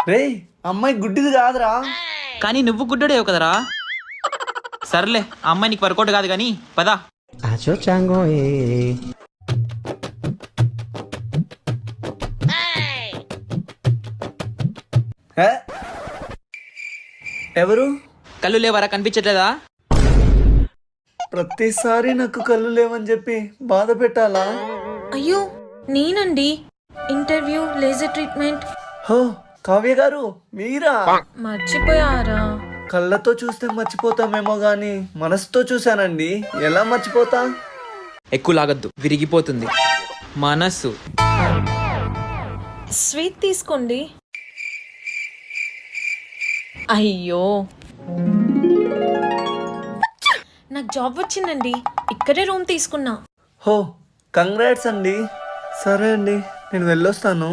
రే అమ్మాయి గుడ్డిది కాదురా. కానీ నువ్వు గుడ్డోడేవు కదరా. సర్లే ఆ అమ్మాయి నీకు వర్కౌట్ కాదు కానీ పదా. హే? ఎవరు? కళ్ళు లేవరా, కనిపించట్లేదా? ప్రతిసారి నాకు కళ్ళు లేవని చెప్పి బాధ పెట్టాలా? అయ్యో నేనండి, ఇంటర్వ్యూ లేజర్ ట్రీట్మెంట్. హో కావ్య గారు మీరా? మర్చిపోయారా? కళ్ళతో చూస్తే మర్చిపోతామేమో గాని మనసుతో చూశానండి, ఎలా మర్చిపోతా? ఎక్కువ లాగద్దు, విరిగిపోతుంది మనస్సు. స్వీట్ తీసుకోండి. అయ్యో నాకు జాబ్ వచ్చిందండి, ఇక్కడే రూమ్ తీసుకున్నా. హో కంగ్రాట్స్ అండి. సరే అండి నేను వెళ్ళొస్తాను.